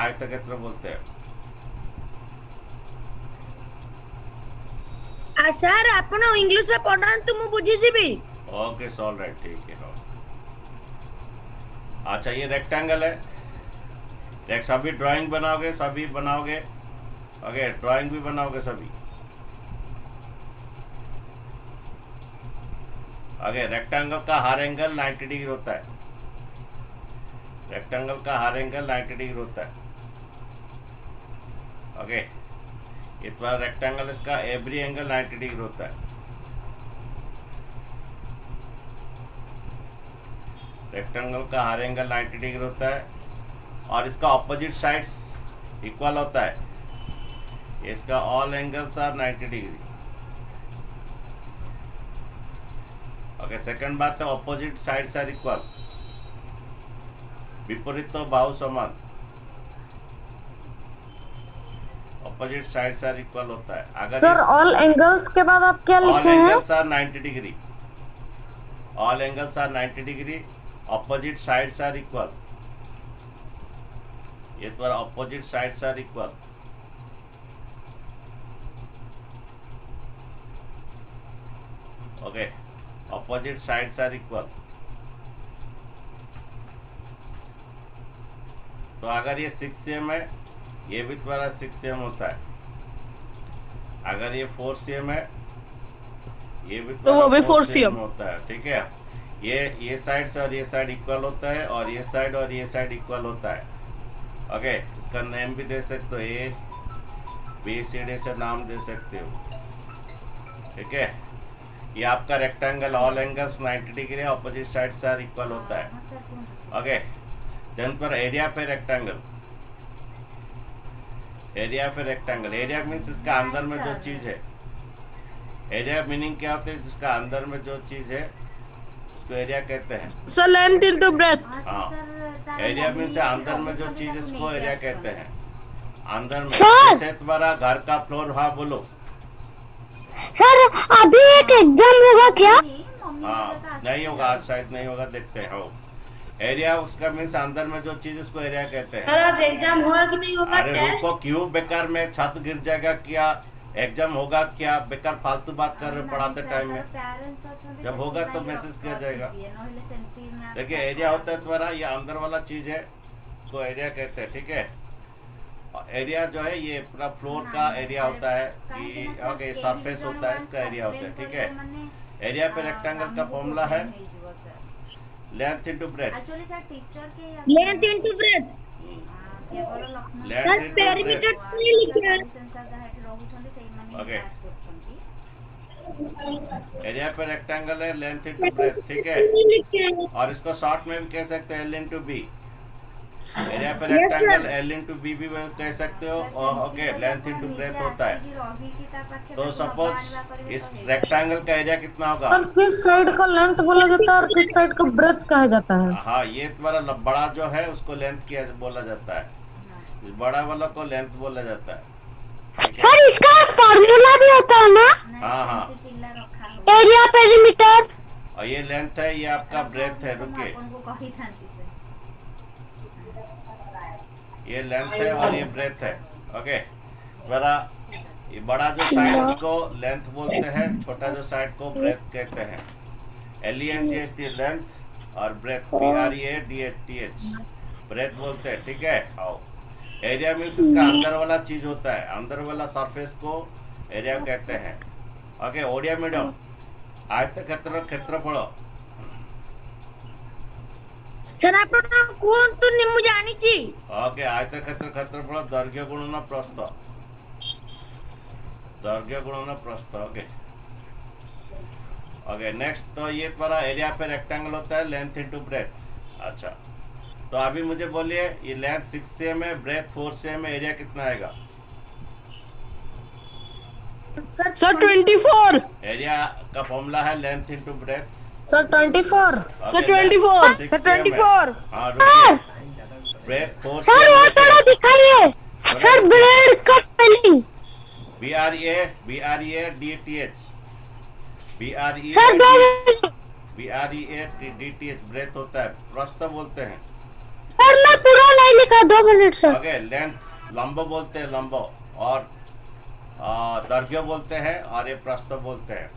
आयतक्षेत्र बोलते हैं। सर आपण इंग्लिश रे पढ़ांतु मु बुझी जीबी। ओके ऑल राइट, ठीक है। अच्छा ये रेक्टेंगल है, सभी ड्राइंग बनाओगे, सभी बनाओगे। ओके ड्राइंग भी बनाओगे सभी। ओके रेक्टेंगल का हर एंगल 90 डिग्री होता है। रेक्टेंगल का हर एंगल 90 डिग्री होता है। ओके इतना रेक्टेंगल, इसका एवरी एंगल 90 डिग्री होता है। रेक्टेंगल का हर एंगल 90 डिग्री होता है और इसका ऑपोजिट साइड्स इक्वल होता है। इसका all angles are 90 degree. Okay second बात है ऑपोजिट साइड्स आर इक्वल, विपरीत तो बाहु समान। ऑपोजिट साइड्स आर इक्वल होता है। अगर सर ऑल एंगल्स के बाद आप क्या ऑल लिखे हैं? Angles are 90 degree, all angles are 90 degree, opposite sides are equal. ये तो opposite sides are equal. Okay opposite sides are equal. तो अगर ये 6 cm है, ये भी तुम्हारा 6 cm होता है। अगर ये 4 cm है, ये भी तो वो भी 4 4 cm होता है। ठीक है, ये साइड से और ये साइड इक्वल होता है और ये साइड और ये साइड इक्वल होता है। ओके इसका नेम भी दे सकते हो, ए बी सी डी से नाम दे सकते हो। ठीक है, ये आपका rectangle all angles 90 degree opposite sides are equal होता है। ओके देन पर एरिया पे रेक्टेंगल, एरिया पे रेक्टेंगल, एरिया मीन्स इसका अंदर में जो चीज है। एरिया मीनिंग क्या होता है? जिसका अंदर में जो चीज है उसको एरिया कहते हैं। Sir length into breath. हाँ एरिया मीन्स अंदर में जो चीज है उसको एरिया कहते हैं। अंदर में सर! जैसे तुम्हारा घर का फ्लोर। हाँ बोलो। सर अभी एक एग्जाम होगा क्या? हाँ नहीं होगा, आज शायद नहीं होगा, देखते हैं। हो एरिया उसका मीन्स अंदर में जो चीज उसको एरिया कहते हैं। सर आज एग्जाम होगा कि नहीं होगा? अरे रुको, क्यों बेकार में छत गिर जाएगा क्या? एग्जाम होगा क्या? बेकार फालतू बात कर रहे हो पढ़ाते टाइम में। जब होगा तो मैसेज किया जाएगा। देखिए एरिया होता है तुम्हारा, ये अंदर वाला चीज है उसको एरिया कहते हैं। ठीक है, एरिया जो है ये पूरा फ्लोर का एरिया होता है कि ओके सरफेस होता है, इसका एरिया होता है। ठीक है, एरिया पे रेक्टेंगल का फॉर्मूला है length into breadth. Length into breadth. Length into perimeter breadth. नहीं लिखा है। ओके एरिया पे रेक्टेंगल है, लेंथ इनटू ब्रेथ। ठीक है, नहीं लिखा है। और इसको शॉर्ट में भी कह सकते हैं एल इंटू बी। एरिया पे रेक्टेंगल एल इंटू बी भी कह सकते हो। और ओके लेंथ इंटू ब्रेथ होता है। तो सपोज इस रेक्टेंगल का एरिया कितना होगा? सर किस साइड को लेंथ बोला जाता है और किस साइड को ब्रेथ कहा जाता है? हाँ ये तुम्हारा बड़ा जो है उसको लेंथ किया बोला जाता है, इस बड़ा वाला को लेंथ बोला जाता है। ठीक है? सर इसका फॉर्मूला भी होता है ना? हाँ हाँ, एरिया पेरीमीटर। और ये लेंथ है, ये आपका ब्रेथ है। रुकिए, ये लेंथ है और ये ब्रेथ है। ओके बड़ा, ये बड़ा जो साइड उसको लेंथ बोलते हैं, छोटा जो साइड को ब्रेथ कहते हैं। LENGH लेंथ और ब्रेथ BREATH ब्रेथ बोलते हैं। ठीक है, आओ एरिया मीन्स इसका अंदर वाला चीज होता है, अंदर वाला सरफेस को एरिया कहते हैं। ओके ओडिया मीडियम आयतक्षेत्र क्षेत्रफल। सर आपण कोण तू निम्मु जानिची? ओके आयतक्षेत्र क्षेत्रफल दैर्घ्य गुणन प्रस्थ, दैर्घ्य गुणन प्रस्थ। ओके ओके नेक्स्ट, तो ये तुम्हारा एरिया पे रेक्टेंगल होता है, लेंथ इनटू ब्रेथ। अच्छा तो अभी मुझे बोलिए ये लेंथ 6 cm है, ब्रेथ 4 cm है, एरिया कितना आएगा? सर 24। एरिया का फॉर्मूला है length into breath. Sir 24। Sir 24। Sir 24। हाँ रुकिए, ब्रेथ 4 सर वो cm थोड़ा दिखाइए। सर ब्रेथ का स्पेलिंग। BREADTH ब्रेथ होता है, प्रस्थ बोलते हैं। सर मैं पूरा नहीं लिखा, 2 मिनट सर। ओके, लेंथ लंबो बोलते हैं, लंबो, और दैर्घ्य बोलते हैं, और ये प्रस्थ बोलते हैं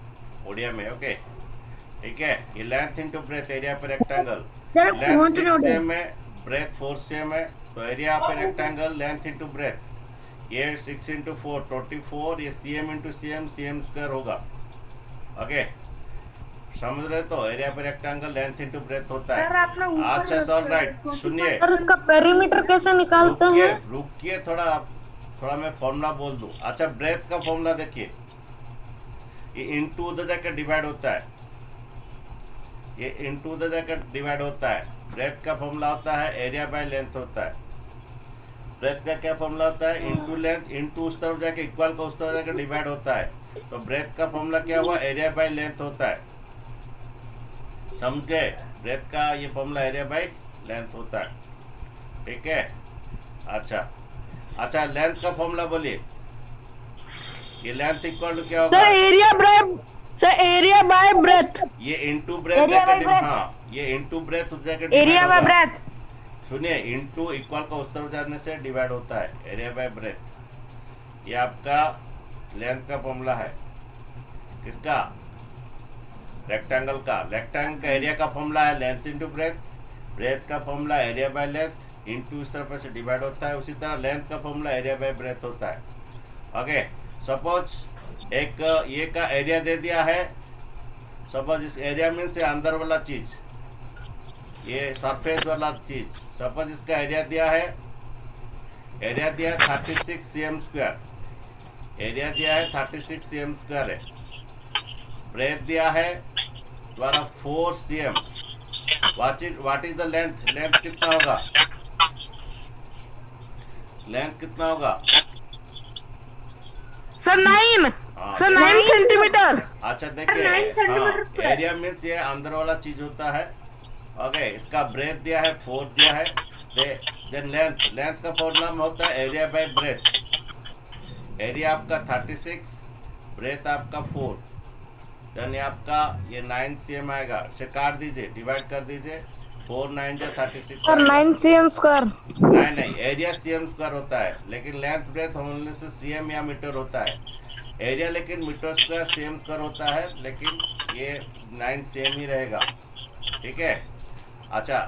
उड़िया में। ओके, ठीक है। ये लेंथ इंटू ब्रेथ, एरिया पे रेक्टेंगल। सर लेंथ कौन 6 नोट है? cm है, ब्रेथ 4 cm है, तो एरिया पे रेक्टेंगल, लेंथ इंटू ब्रेथ, ये 6 इंटू 4 24, ये cm इंटू cm स्क्वायर होगा। ओके, समझ रहे? तो एरिया पे रेक्टेंगल, लेंथ इंटू ब्रेथ होता है। अच्छा सर, राइट, सुनिए, सर इसका पेरीमीटर कैसे निकालते रुकिए हैं? रुकिए, थोड़ा मैं फॉर्मूला बोल दूं। अच्छा, ब्रेथ का फॉर्मूला देखिए, ये इनटू उधर जाकर डिवाइड होता है, ये इनटू उधर जाकर डिवाइड होता है। ब्रेथ का फॉर्मूला होता है एरिया बाय लेंथ होता है। ब्रेथ का क्या फॉर्मूला होता है? इनटू लेंथ, इनटू उस तरफ जाके इक्वल का उस तरफ जाकर डिवाइड होता है। तो ब्रेथ का फॉर्मूला क्या हुआ? एरिया बाय लेंथ होता है। समझ गए? ब्रेथ का ये फॉर्मूला एरिया बाय लेंथ होता है, ठीक है। अच्छा, लेंथ का फॉर्मूला बोलिए। ये लेंथ इक्वल टू क्या होगा? Sir area by breath. ये इनटू ब्रेथ, हाँ, ये इनटू ब्रेथ उस जगह एरिया बाय ब्रेथ। सुनिए, इनटू इक्वल का उस तरफ जाने से डिवाइड होता है, एरिया बाय ब्रेथ। ये आपका लेंथ का फॉर्मूला है। किसका? रेक्टेंगल का। रेक्टेंगल का एरिया का फॉर्मूला है लेंथ इंटू ब्रेथ, ब्रेथ का formula area by length, into इस तरफ से डिवाइड होता है। उसी तरह लेंथ का फॉर्मूला एरिया बाय ब्रेथ होता है। ओके, सपोज एक ये का एरिया दे दिया है। सपोज इस एरिया मीन्स ये अंदर वाला चीज, ये सरफेस वाला चीज। सपोज इसका एरिया दिया है, एरिया दिया है 36 cm स्क्वायर, एरिया दिया है 36 cm स्क्वायर है। ब्रेथ दिया है द्वारा 4 cm। What is the length? Length कितना होगा? लेंथ कितना होगा? सर 9 हाँ, सर 9 सेंटीमीटर। अच्छा देखिए, 9 सेंटीमीटर स्क्वायर। एरिया मीन्स ये अंदर वाला चीज होता है। ओके, इसका ब्रेथ दिया है 4 दिया है। देन लेंथ का फॉर्मूला में होता है एरिया बाय ब्रेथ। एरिया आपका 36, ब्रेथ आपका 4, देन आपका ये 9 cm आएगा। इसे काट दीजिए, डिवाइड कर दीजिए, 4 9 जा 36 सर 9 cm स्क्वायर। नहीं, एरिया cm स्क्वायर होता है, लेकिन लेंथ ब्रेथ होने से cm या मीटर होता है। एरिया लेकिन मीटर स्क्वायर cm स्क्वायर होता है, लेकिन ये 9 cm ही रहेगा, ठीक है। अच्छा,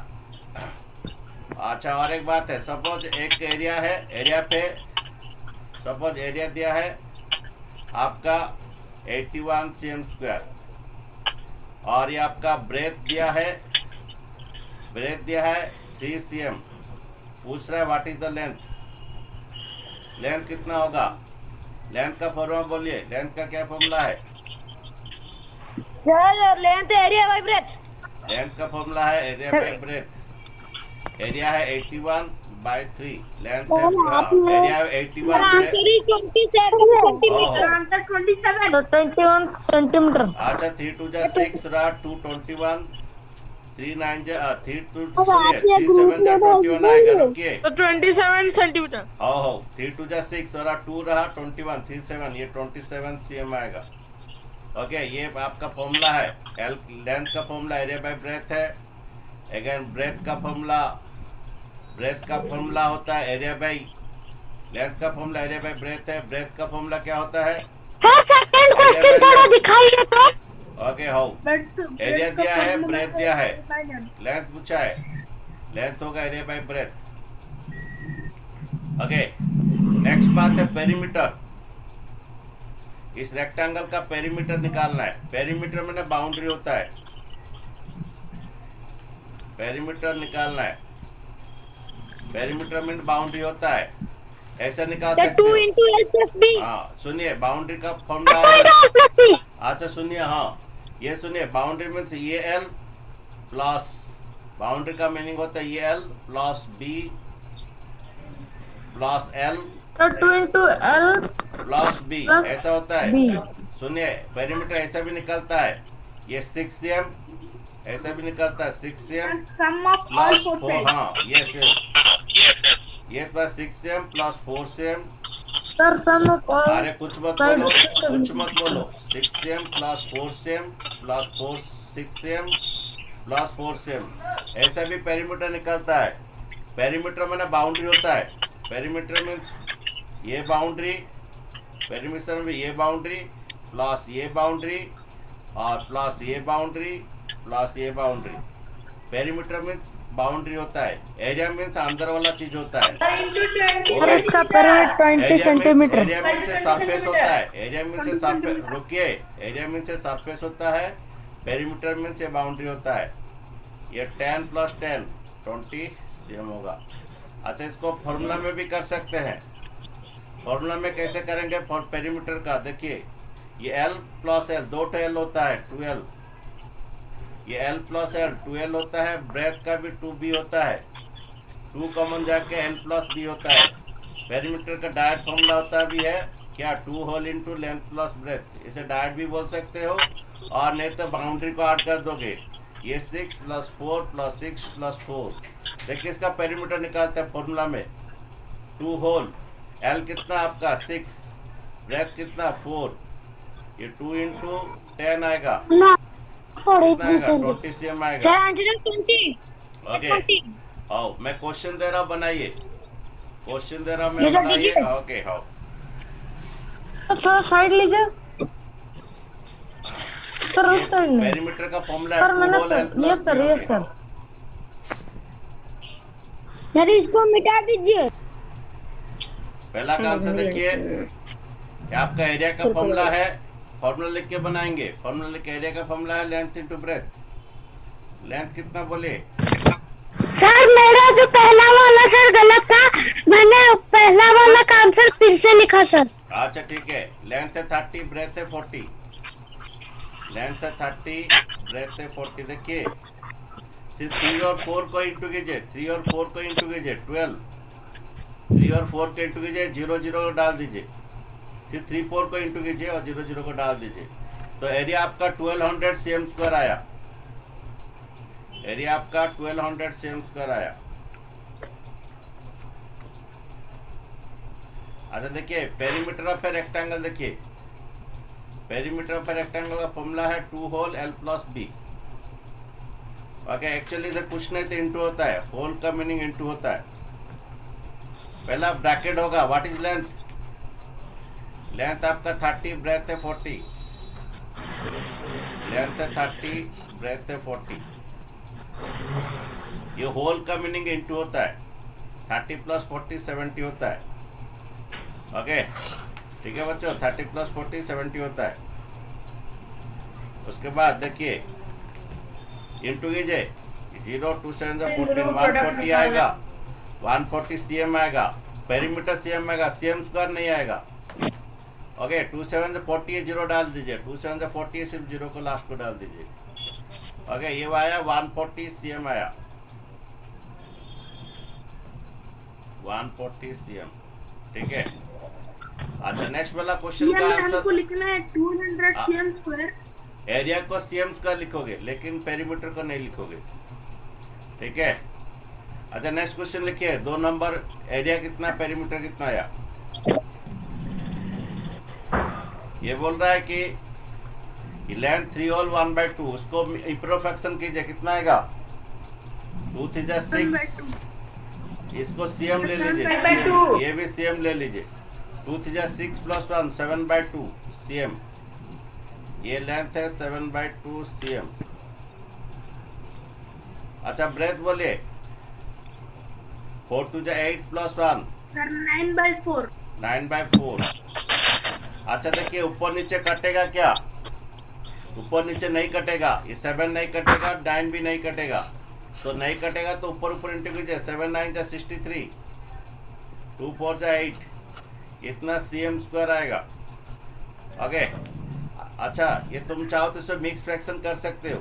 और एक बात है। सपोज एक एरिया है, एरिया पे सपोज एरिया दिया है आपका 81 cm स्क्वायर, और ये आपका ब्रेथ दिया है 3 cm। पूछ रहा है what is the length? Length कितना होगा? लेंथ का फॉर्मूला बोलिए। लेंथ का क्या फॉर्मूला है? Sir length area by breath. Length का फॉर्मूला है एरिया बाय ब्रेथ। एरिया है 81/3, लेंथ है एरिया 81 21 सेंटीमीटर। अच्छा, 3 2 जा 6 रहा, 2 21, 3 9 जा 3 2 सुनिए, 3 7 जा 21 आएगा। रुकिए, तो 27 सेंटीमीटर। हो 3 2 जा 6 और 2 रहा 21, 3 7, ये 27 cm आएगा। ओके, ये आपका फॉर्मूला है। लेंथ का फॉर्मूला एरिया बाय ब्रेथ है। अगेन ब्रेथ का फॉर्मूला होता है एरिया बाय लेंथ का फॉर्मूला एरिया बाय ब्रेथ है। ब्रेथ का फॉर्मूला क्या होता है? सर सेकंड क्वेश्चन थोड़ा दिखाइए तो। ओके, हो एरिया दिया है, ब्रेथ दिया है, लेंथ पूछा है, लेंथ होगा area by breadth. Okay, next बात है पेरीमीटर। इस रेक्टेंगल का पेरीमीटर निकालना है। पेरीमीटर में ना बाउंड्री होता है, पेरीमीटर निकालना है। पेरीमीटर में बाउंड्री होता है, ऐसा निकाल सकते 2 हो। into L plus B। हाँ, सुनिए, बाउंड्री का फॉर्मूला है। अच्छा सुनिए, हाँ ये सुनिए, बाउंड्री मीन्स ये एल प्लस, बाउंड्री का मीनिंग होता है ये L plus B plus L तो 2 into L plus B, plus ऐसा होता है। B। सुनिए, पेरीमीटर ऐसा भी निकलता है, ये 6 cm ऐसा भी निकलता है, 6 cm प्लस 4, हाँ यस ये plus 6 cm plus 4 cm। Sir sum of all अरे कुछ मत बोलो, 6 cm plus 4 cm plus 6 cm plus 4 cm, ऐसा भी पेरीमीटर निकलता है। पेरीमीटर में ना बाउंड्री होता है, पेरीमीटर मीन्स ये बाउंड्री, पेरीमीटर में ये बाउंड्री प्लस ये बाउंड्री और प्लस ये बाउंड्री प्लस ये बाउंड्री। पेरीमीटर मीन्स बाउंड्री होता है, एरिया मीन्स अंदर वाला चीज होता है। सर इसका perimeter 20 centimetre. Area means surface होता है, एरिया मीन्स सरफेस, रुकिए, एरिया मीन्स सरफेस होता है, पेरीमीटर मीन्स ये बाउंड्री होता है। ये 10 + 10 20 cm होगा। अच्छा, इसको फॉर्मूला में भी कर सकते हैं। फॉर्मूला में कैसे करेंगे फॉर पेरीमीटर का? देखिए, ये L + L, 2 L होता है, 2L। ये L + L 2L होता है, ब्रेथ का भी 2B होता है, 2 कॉमन जाके L + B होता है। पेरीमीटर का डायरेक्ट फॉर्मूला होता भी है क्या? 2 whole into length plus breadth, इसे डायरेक्ट भी बोल सकते हो, और नहीं तो बाउंड्री को ऐड कर दोगे। ये 6 + 4 + 6 + 4। देखिए, इसका पेरीमीटर निकालते हैं फॉर्मूला में। 2 होल, L कितना आपका 6, ब्रेथ कितना 4, ये 2 इंटू 10 आएगा, कितना आएगा 20 cm आएगा। Sir answer 20। ओके, आओ मैं क्वेश्चन दे रहा हूँ, बनाइए। क्वेश्चन दे रहा हूँ मैं, ये सर बनाइए। दीजिए। ओके, आओ। थोड़ा साइड लीजिए सर, उस साइड नहीं। पेरीमीटर का फॉर्मूला सर है मैंने 2 whole L + yes sir, B, yes okay. Sir. Sir इसको मिटा दीजिए। पहला काम से देखिए, ये आपका एरिया का फॉर्मूला है, फॉर्मूला लिख के बनाएंगे। फॉर्मूला लिख के, एरिया का फॉर्मूला है लेंथ इंटू ब्रेथ। लेंथ कितना बोले? सर मेरा जो पहला वाला सर गलत था, मैंने पहला वाला का आंसर फिर से लिखा सर। अच्छा ठीक है, लेंथ है 30, ब्रेथ है 40। लेंथ है 30, ब्रेथ है 40। देखिए, सिर्फ 3 और 4 को इंटू कीजिए, 3 और 4 को इंटू कीजिए 12। 3 और 4 को इंटू कीजिए, 0 0 डाल दीजिए। सिर्फ 3 4 को इंटू कीजिए और 0 0 को डाल दीजिए। तो एरिया आपका 1200 cm² आया। एरिया आपका 1200 cm² आया। अच्छा देखिए, पेरीमीटर ऑफ ए रेक्टेंगल, देखिए पेरीमीटर ऑफ ए रेक्टेंगल का फॉर्मूला है 2 whole L + B। Okay, actually इधर कुछ नहीं तो इंटू होता है, होल का मीनिंग इंटू होता है। पहला ब्रैकेट होगा, व्हाट इज लेंथ? लेंथ आपका 30, ब्रेथ है 40। लेंथ है 30, ब्रेथ है 40। ये होल का मीनिंग इंटू होता है, 30 + 40 70 होता है। ओके, ठीक है बच्चों, 30 + 40 70 होता है। उसके बाद देखिए, इंटू कीजिए, 0 2 7 14, 140 आएगा, 140 cm आएगा। पेरीमीटर cm आएगा, cm² नहीं आएगा। ओके, 2 7 40 है, 0 डाल दीजिए। 2 7 40 है, सिर्फ 0 को लास्ट को डाल दीजिए। ओके, ये आया 140 cm आया, 140 cm। ठीक है। अच्छा, नेक्स्ट वाला क्वेश्चन का आंसर लिखना है 200 cm²। एरिया को cm² लिखोगे, लेकिन पेरीमीटर को नहीं लिखोगे। ठीक है। अच्छा, नेक्स्ट क्वेश्चन लिखिए, 2 नंबर। एरिया कितना, पेरीमीटर कितना आया? ये बोल रहा है कि लेंथ 3 होल 1/2, उसको इंप्रोफेक्शन कीजिए, कितना आएगा? 2 3 6। इसको cm ले लीजिए, ये भी cm ले लीजिए। 2 3 6 + 1 7/2 cm। ये लेंथ है 7/2 cm। अच्छा, ब्रेथ बोलिए, 4 2 8 + 1 9/4। 9/4। अच्छा देखिए, ऊपर नीचे कटेगा क्या? ऊपर नीचे नहीं कटेगा, ये 7 नहीं कटेगा, 9 भी नहीं कटेगा। तो नहीं कटेगा तो ऊपर ऊपर इंटू कीजिए, 7 9 = 63, 2 4 = 8, इतना cm² आएगा। ओके। अच्छा, ये तुम चाहो तो इसमें मिक्स फ्रैक्शन कर सकते हो।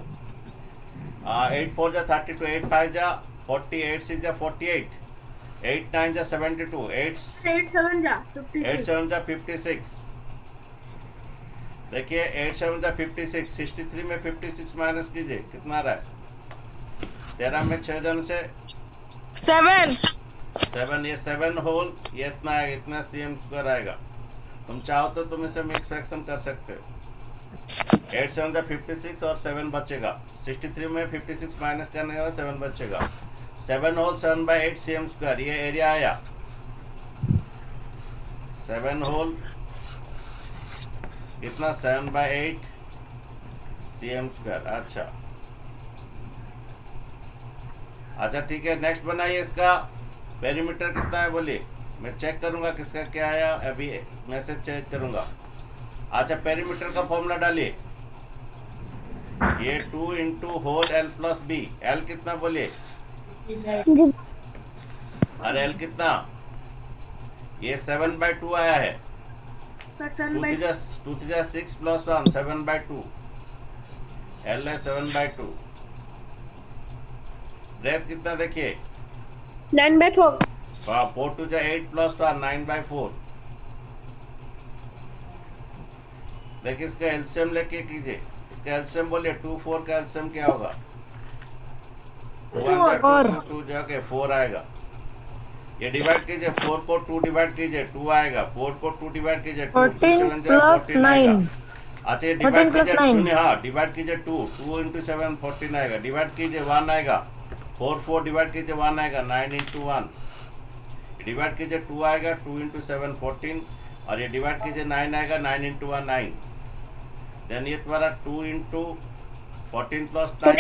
8 4 = 32, 8 5 = 40, 8 6 = 48, 8 9 = 72, 8 7 = 56। देखिए, 8 7 = 56, 63 में 56 माइनस कीजिए, कितना आ रहा है? 13 में 6 जन से 7, ये 7 होल, ये इतना है, इतना cm² आएगा। तुम चाहो तो तुम इसे मिक्स फ्रैक्शन कर सकते हो। 8 7 = 56 और 7 बचेगा। 63 में 56 माइनस करने के बाद 7 बचेगा। 7 होल 7/8 cm स्क्वायर, ये एरिया आया। 7 होल कितना 7/8 cm स्क्वायर। अच्छा अच्छा ठीक है, नेक्स्ट बनाइए। इसका पेरीमीटर कितना है बोलिए, मैं चेक करूंगा किसका क्या आया, अभी मैसेज चेक करूंगा। अच्छा पेरीमीटर का फॉर्मूला डालिए, ये 2 into whole L plus B. L कितना बोलिए, और एल कितना, ये 7/2 आया है। 2 3 6 प्लस 1 7/2, एल है 7/2। ब्रेथ कितना देखिए, 9/4। 4 2 8 प्लस 1 9/4। देखिए इसका एलसीएम लेके कीजिए, इसका एलसीएम बोलिए 2 4 का एलसीएम क्या होगा, 2 जाके 4 आएगा। ये डिवाइड कीजिए, 4 को 2 डिवाइड कीजिए 2 आएगा, 4 को 2 डिवाइड कीजिए 14 प्लस 9। अच्छा ये डिवाइड 14 कीजिए प्लस 9। सुनिए, हाँ डिवाइड कीजिए 2 इंटू 7 14 आएगा, डिवाइड कीजिए 1 आएगा, 4 डिवाइड कीजिए 1 आएगा, 9 इंटू 1 डिवाइड कीजिए 2 आएगा, 2 इंटू 7 14, और ये डिवाइड कीजिए 9 आएगा, 9 इंटू 1 9। देन ये तुम्हारा 2 इंटू 14 प्लस 9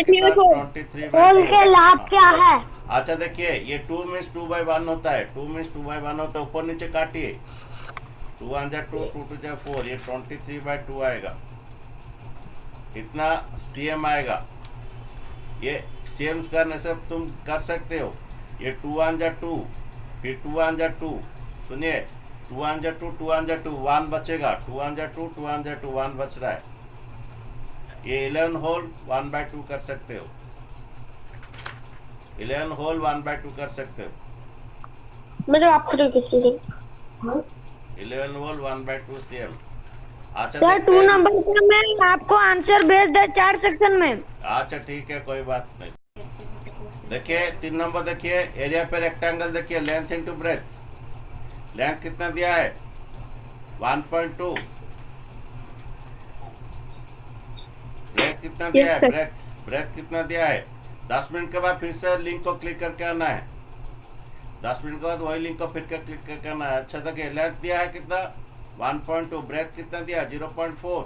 23 होल के लाभ क्या है? अच्छा देखिए ये 2 मीन्स 2/1 होता है, 2 मीन्स 2/1 होता है, ऊपर नीचे काटिए, 2 1 जा 2 2 2 जा 4, ये 23/2 आएगा। इतना cm आएगा, ये cm स्क्वायर से तुम कर सकते हो। ये 2 1 जा 2, फिर 2 1 जा 2, सुनिए 2 1 जा 2 2 1 जा 2 1 बचेगा, 2 1 जा 2 2 1 जा 2 1 बच रहा है। ये 11 होल 1/2 कर सकते हो, 11 होल 1/2 कर सकते हो। मैं तो आपको 11 होल 1/2 cm। अच्छा सर देखते 2 हैं। नंबर का मैं आपको आंसर भेज दे 4 सेक्शन में। अच्छा ठीक है कोई बात नहीं। देखिए 3 नंबर देखिए, एरिया पे रेक्टेंगल देखिए, लेंथ इनटू ब्रेथ। लेंथ कितना दिया है 1.2, ब्रेथ कितना दिया है, ब्रेथ कितना दिया है। 10 मिनट के बाद फिर से लिंक को क्लिक करके आना है, 10 मिनट के बाद वही लिंक को फिर क्लिक करके आना है। अच्छा देखिए लेंथ दिया है कितना 1.2, ब्रेथ कितना दिया 0.4।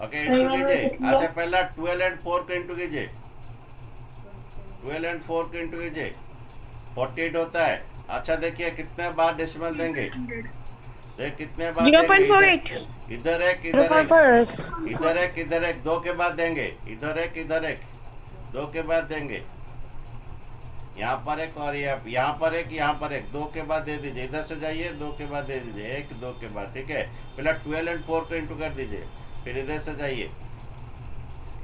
ओके इंटू कीजिए। अच्छा पहला 12 एंड 4 को इंटू कीजिए, 12 एंड 4 को इंटू कीजिए 48 होता है। अच्छा देखिए कितने बार डेसिमल देंगे, देख कितने बार 0.48। इधर एक इधर एक इधर एक इधर एक, 2 के बाद देंगे, इधर एक इधर एक, 2 के बाद देंगे, यहाँ पर एक और यहाँ पर एक, यहाँ पर एक, 2 के बाद दे दीजिए। इधर से जाइए 2 के बाद दे दीजिए, 1 2 के बाद, ठीक है। पहले 12 एंड 4 को इंटू कर दीजिए, फिर इधर से जाइए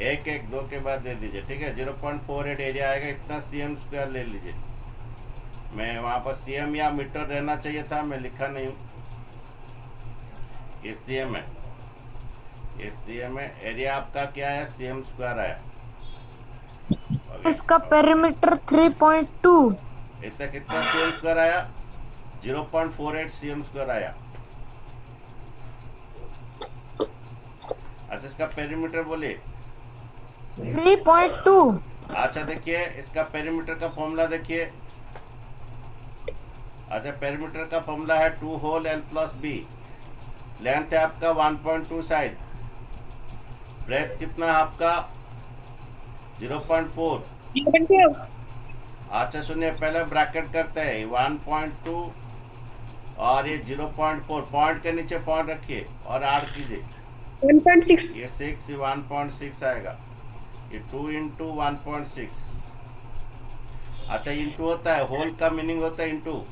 1 1 2 के बाद दे दीजिए, ठीक है। 0.48 एरिया आएगा, इतना cm स्क्वायर ले लीजिए। मैं वहाँ पर cm या मीटर रहना चाहिए था, मैं लिखा नहीं हूँ, ये cm है, ये cm है। एरिया आपका क्या है cm स्क्वायर आया। इसका पेरीमीटर 3.2। इतना कितना cm स्क्वायर आया 0.48 cm स्क्वायर आया। अच्छा इसका पेरीमीटर बोलिए 3.2। अच्छा देखिए इसका पेरीमीटर का फॉर्मूला देखिए। अच्छा पेरीमीटर का फॉर्मूला है 2 whole l plus B. Length है आपका 1.2 साइड, ब्रेथ कितना है आपका 0.4। अच्छा सुनिए पहले ब्रैकेट करते हैं 1.2 और ये 0.4, पॉइंट के नीचे पॉइंट रखिए और ऐड कीजिए 1.6। ये 6 1.6 आएगा, ये 2 इंटू 1.6। अच्छा इंटू होता है, होल का मीनिंग होता है इंटू।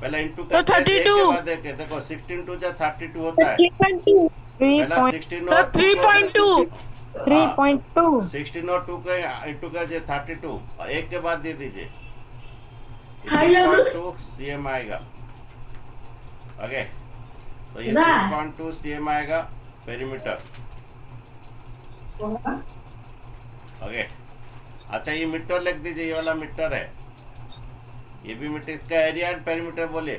पहले इंटू तो 32। देखे देखो 16 टू 32 होता है। 3.2। पहला 16 और 3.2। 3.2। 16 और 2 का इंटू कर 32 और 1 के बाद दे दीजिए 2 cm आएगा। ओके तो ये 3.2 cm आएगा पेरीमीटर। ओके अच्छा ये मीटर लिख दीजिए, ये वाला मीटर है, ये भी मीटर। इसका एरिया एंड पेरीमीटर बोले,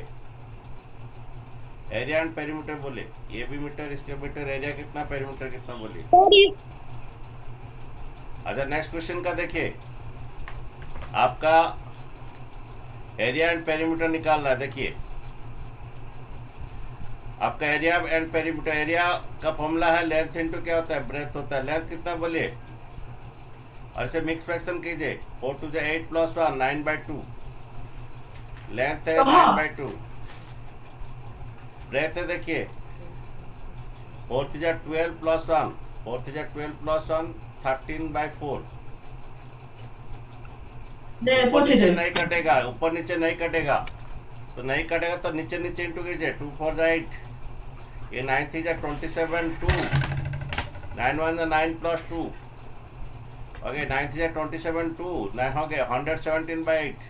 एरिया एंड पेरीमीटर बोले, ये भी मीटर, इसके मीटर। एरिया कितना पेरीमीटर कितना बोलिए। अच्छा, नेक्स्ट क्वेश्चन का देखिए, आपका एरिया एंड पेरीमीटर निकालना है। देखिए आपका एरिया एंड पेरीमीटर, एरिया का फॉर्मूला है लेंथ इंटू क्या होता है, ब्रेथ होता है। लेंथ कितना बोलिए, और इसे मिक्स फ्रैक्शन कीजिए। 4 2 8 + 1 9/2, लेंथ है 9/2। ब्रेथ है देखिए 4 3 12 + 1, 4 3 12 + 1 13/4। ऊपर नीचे नहीं कटेगा, ऊपर नीचे नहीं कटेगा, तो नहीं कटेगा तो नीचे नीचे इंटू कीजिए। 2 4 8, ये 9 3 27 2, 9 1 9 + 2, ओके 9 3 27 2, 9 हो गया 117/8,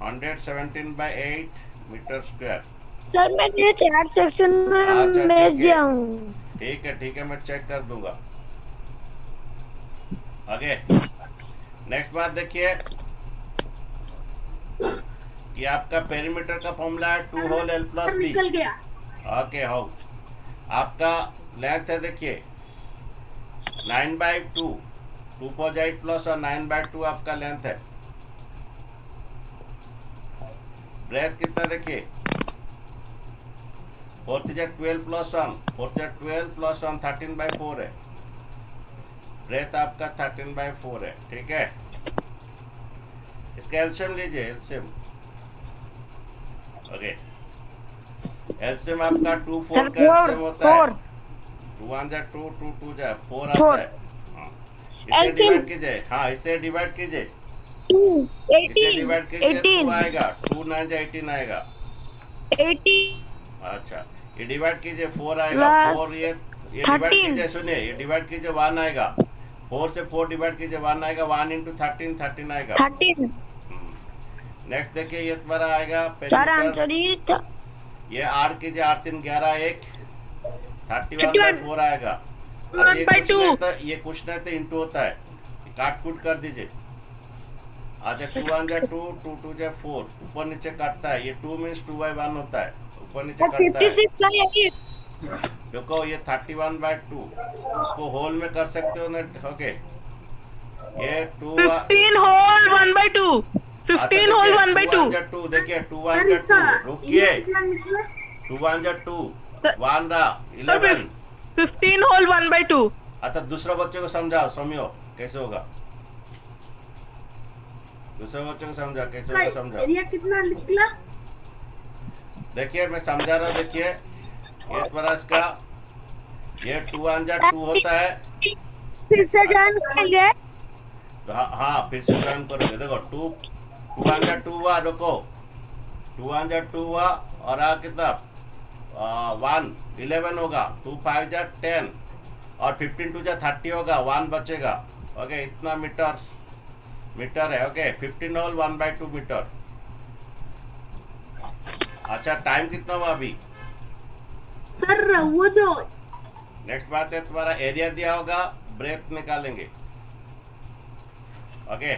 117/8 मीटर स्क्वायर। सर मैंने चैट सेक्शन में अच्छा, भेज ठीक है। दिया हूँ। ठीक है, मैं चेक कर दूंगा। आगे नेक्स्ट बात देखिए कि आपका पेरीमीटर का फॉर्मूला है 2 होल L + B। निकल गया। ओके हो, आपका लेंथ है देखिए 9/2, 2 4 8 + 1 9/2 आपका लेंथ है। ब्रेथ कितना देखिए 4 3 12 + 1, 4 3 12 + 1 13/4 है। ब्रेथ आपका 13/4 है। ठीक है, इसका एलसीएम लीजिए, एलसीएम। ओके, एलसीएम आपका 2 4 का एलसीएम होता है। 2 1 जा 2, 2 2 जा 4 आता है। हाँ, इसे LCM डिवाइड कीजिए। हाँ, इसे डिवाइड कीजिए, 2 इसे 18 डिवाइड कीजिए तो 18 आएगा 2 9 जा 18 आएगा। 18 अच्छा, ये डिवाइड कीजिए 4 आएगा। प्लस 4 ये डिवाइड 13 कीजिए, सुनिए, ये डिवाइड कीजिए 1 आएगा। 4 से 4 डिवाइड कीजिए 1 आएगा। 1 × 13 13 आएगा। 13। नेक्स्ट देखिए ये तुम्हारा आएगा सर पेरीमीटर। आंसर ही था ये 8 कीजिए, 8 3 11 1 31 31/4 आएगा। अब ये कुछ नहीं तो, ये कुछ नहीं तो इंटू होता है, काट कूट कर दीजिए। अच्छा 2 1 जा 2, 2 2 जा 4, ऊपर नीचे काटता है। ये 2 मीन्स 2/1 होता है, ऊपर नीचे काटता है। 56 का है। देखो ये 31/2, उसको होल में कर सकते हो ना। ओके, ये 2 15 होल 1/2, 15 होल 1/2। 2 देखिए 2 1 जा 2, रुकिए, 2 1 जा 2, 1 रहा सर 11। 15 होल 1/2। अच्छा, दूसरे बच्चे को समझाओ, समझो कैसे होगा। दूसरे बच्चे को समझा कैसे होगा, समझाओ। एरिया कितना निकला? देखिए मैं समझा रहा हूँ। देखिए ये तुम्हारा इसका ये 2 1 जा 2 होता है। फिर से जान करेंगे। तो हाँ, फिर से ज्वाइन करोगे। देखो 2 1 जा 2 हुआ, रुको 2 1 जा 2 हुआ, और कितना 1 11 होगा। 2 5 जा 10, और 15 2 जा 30 होगा, 1 बचेगा। ओके, इतना मीटर है। Okay, 15 whole 1/2 metre. अच्छा, टाइम कितना हुआ अभी? सर वो जो नेक्स्ट बात है तुम्हारा एरिया दिया होगा, ब्रेथ निकालेंगे। ओके,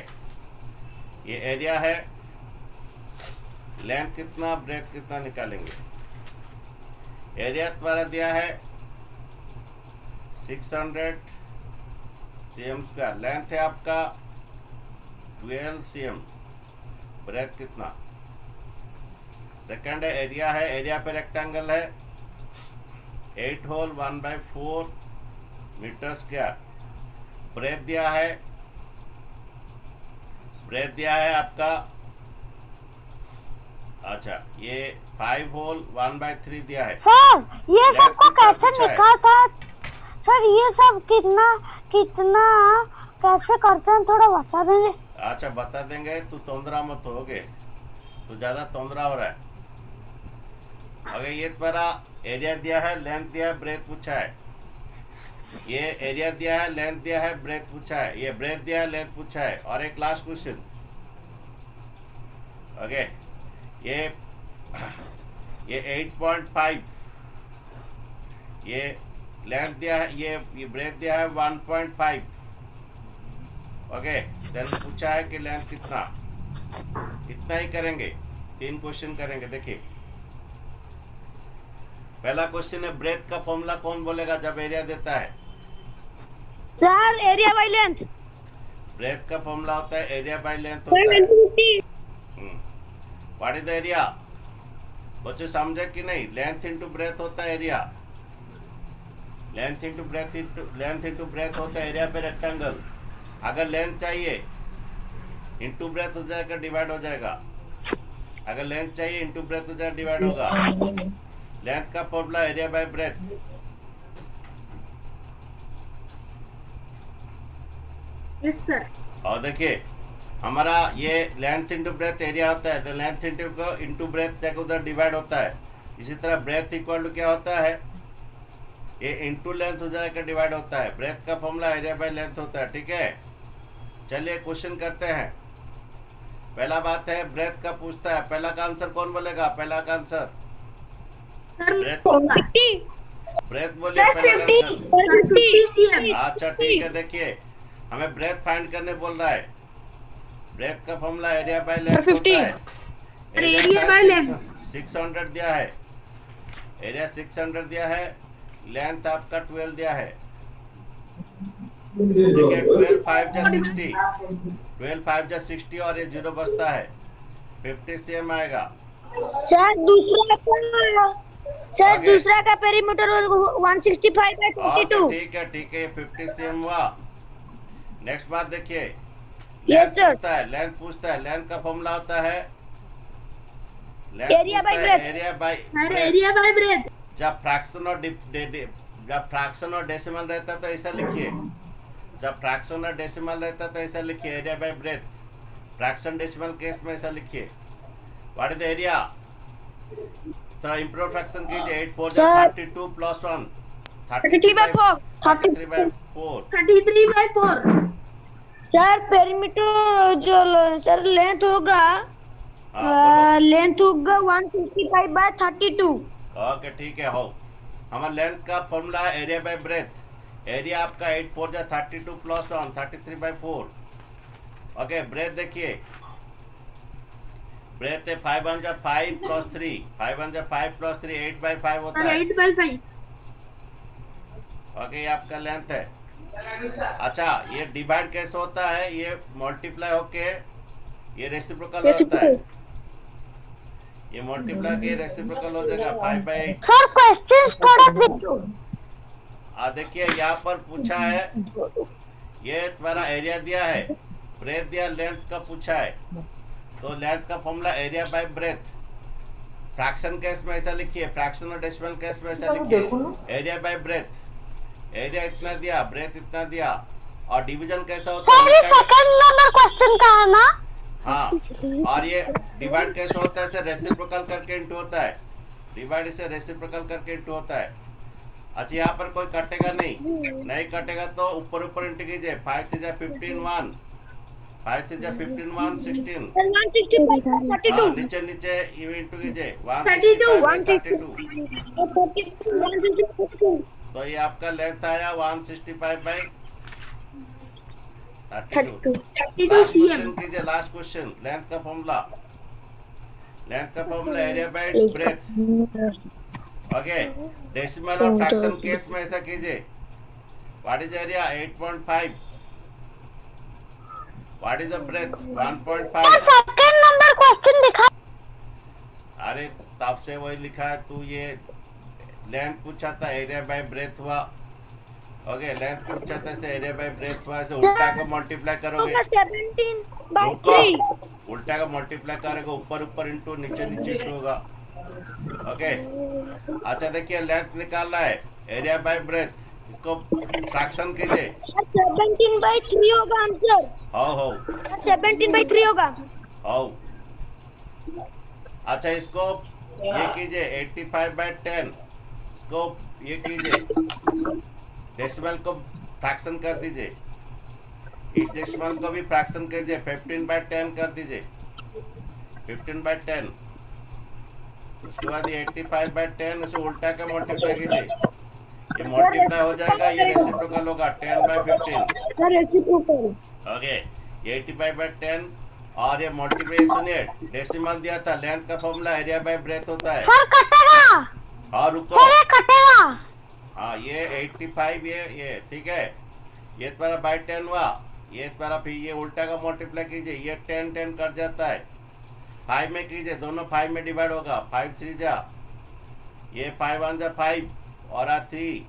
ये एरिया है, लेंथ कितना, ब्रेथ कितना निकालेंगे। एरिया तुम्हारा दिया है 600 cm²। लेंथ है आपका 12 cm। ब्रेथ कितना? सेकंड है एरिया है, एरिया पे रेक्टेंगल है 8 होल 1/4 मीटर स्क्वायर। ब्रेथ दिया है आपका, अच्छा ये 5 होल 1/3 दिया है। सर ये Length सबको कितना कैसे पूछा है? लिखा था? सर ये सब कितना कितना कैसे करते हैं, थोड़ा बता देंगे? अच्छा बता देंगे, तू तोंदरा मत होगे, तू ज्यादा तोंदरा हो रहा है। अगर ये तुम्हारा एरिया दिया है, लेंथ दिया है, ब्रेथ पूछा है। ये एरिया दिया है, लेंथ दिया है, ब्रेथ पूछा है। ये ब्रेथ दिया है, लेंथ पूछा है। और एक लास्ट क्वेश्चन। ओके, ये 8.5, ये लेंथ दिया है, ये ब्रेथ दिया है 1.5। ओके, देन पूछा है कि लेंथ कितना। इतना ही करेंगे, 3 क्वेश्चन करेंगे। देखिए पहला क्वेश्चन है ब्रेथ का फॉर्मूला कौन बोलेगा जब एरिया देता है? Sir area by length breadth का फॉर्मूला होता है एरिया बाय लेंथ होता है। 150 व्हाट इज द एरिया? बच्चे समझे कि नहीं? लेंथ इनटू ब्रेथ होता है एरिया। लेंथ इनटू ब्रेथ होता है एरिया पे रेक्टेंगल। अगर लेंथ चाहिए इनटू ब्रेथ हो जाएगा, डिवाइड हो जाएगा। अगर लेंथ चाहिए इनटू ब्रेथ हो जाएगा, डिवाइड होगा। लेंथ का formula area by breath. Yes sir. और देखिए हमारा ये लेंथ इंटू ब्रेथ एरिया होता है, तो लेंथ इंटू ब्रेथ जाकर उधर डिवाइड होता है। इसी तरह ब्रेथ इक्वल टू क्या होता है? ये इंटू लेंथ हो जाकर डिवाइड होता है। ब्रेथ का फॉर्मूला एरिया बाय लेंथ होता है। ठीक है, चलिए क्वेश्चन करते हैं। पहला बात है ब्रेथ का पूछता है। पहला का आंसर कौन बोलेगा? पहला का आंसर ब्रेथ बोलिए पहला का आंसर। अच्छा ठीक है, देखिए हमें ब्रेथ फाइंड करने बोल रहा है। ब्रेथ का फॉर्मूला एरिया बाय लेंथ होता है। एरिया बाय लेंथ 600 दिया है, एरिया 600 दिया है, लेंथ आपका 12 दिया है। देखिए 12 5 जा 60, 12 5 जा 60 और ये 0 बचता है, 50 cm आएगा। सर दूसरा का पेरीमीटर 165 बाय 22। ठीक है 50 cm हुआ। नेक्स्ट बात देखिए, Yes, sir. लेंथ पूछता है। लेंथ का फॉर्मूला होता है area by breath. Area by breath. जब फ्रैक्शन और डेसिमल रहता तो ऐसा लिखिए। जब फ्रैक्शन और डेसिमल रहता तो ऐसा लिखिए area by breadth. Fraction decimal case में ऐसा लिखिए। What is the area? थोड़ा इंप्रूव फ्रैक्शन कीजिए। 8 4 जा 32 plus 1 33 by 4। 33 by 4। Sir perimeter जो सर लेंथ होगा, लेंथ होगा 155 बाय 32। ओके ठीक है, हो हमारा लेंथ का फॉर्मूला है एरिया बाय ब्रेथ। एरिया आपका 8 4 जा 32 प्लस 1 33 बाय 4। ओके ब्रेथ देखिए, ब्रेथ है 5 1 जा 5 प्लस 3, 5 1 जा 5 प्लस 3 8 बाय 5 होता है। 8 बाय 5। ओके ये आपका लेंथ है। अच्छा ये डिवाइड कैसे होता है? ये मल्टीप्लाई होके ये रेसिप्रोकल होता है। ये मल्टीप्लाई के रेसिप्रोकल हो जाएगा 5 बाय 8। सर क्वेश्चंस थोड़ा देखिए यहाँ पर पूछा है, ये तुम्हारा एरिया दिया है, ब्रेथ दिया, लेंथ का पूछा है। तो लेंथ का formula area by breadth. Fraction case में ऐसा लिखिए, फ्रैक्शन और डेसिमल केस में ऐसा लिखिए एरिया बाय ब्रेथ। एरिया इतना दिया, ब्रेथ इतना दिया। और डिवीजन कैसा होता है? सेकंड नंबर क्वेश्चन का है ना? हाँ, और ये डिवाइड कैसे होता है? इसे रेसिप्रोकल करके इंटू होता है। डिवाइड इसे रेसिप्रोकल करके इंटू होता है। अच्छा यहाँ पर कोई कटेगा नहीं कटेगा तो ऊपर ऊपर इंटू कीजिए। 5 3 जा 15 1, 5 3 जा 15 1 16। 165 नीचे नीचे ये इंटू कीजिए 162। तो ये आपका लेंथ आया 165 बाय 32। 32 last cm। क्वेश्चन कीजिए, लास्ट क्वेश्चन। लेंथ का formula area by breadth. Okay decimal और फ्रैक्शन केस में ऐसा कीजिए। What is area? 8.5। What is the breadth? 1.5। Second number question दिखा। अरे तब से वही लिखा है तू। ये लेंथ पूछा था, एरिया बाय ब्रेथ हुआ। ओके लेंथ पूछा था, से एरिया बाय ब्रेथ हुआ। ऐसे उल्टा को मल्टीप्लाई करोगे, 17 बाय 3। उल्टा का मल्टीप्लाई करेगा, ऊपर ऊपर इंटू नीचे नीचे इंटू होगा। ओके अच्छा देखिए लेंथ निकालना है एरिया बाय ब्रेथ। इसको फ्रैक्शन कीजिए। 17 बाय 3 होगा आंसर। हो 17 बाय 3 होगा। हो अच्छा इसको ये कीजिए 85 बाय 10। इसको ये कीजिए, डेसिमल को फ्रैक्शन कर दीजिए। इस डेसिमल को भी फ्रैक्शन कीजिए, 15 बाय 10 कर दीजिए। 15 बाय 10। उसके बाद ये 85 बाय 10 इसे उल्टा के मल्टीप्लाई कीजिए। ये मल्टीप्लाई हो जाएगा, ये रेसिप्रोकल होगा 10 बाय 15। रेसिप्रोकल। ओके ये 85 बाय 10 और ये मल्टीप्लाई सुनिए, डेसिमल दिया था। लेंथ का फॉर्मूला एरिया बाय ब्रेथ होता है। सर कटेगा। और रुको, सर कटेगा। हाँ ये 85 ये ठीक है। ये तुम्हारा बाई 10 हुआ, ये तुम्हारा फिर ये उल्टा का मल्टीप्लाई कीजिए, ये 10 10 कर जाता है। 5 में कीजिए, दोनों 5 में डिवाइड होगा, 5 3 जा, ये 5 1 जा 5 और 3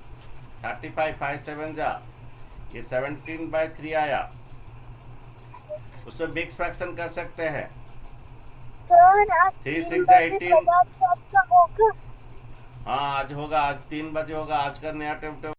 35, 5 7 जा, ये 17/3 आया। उससे मिक्स फ्रैक्शन कर सकते हैं। 3 6 जा 18। हाँ आज होगा, आज 3 बजे होगा, आज का नया टेबल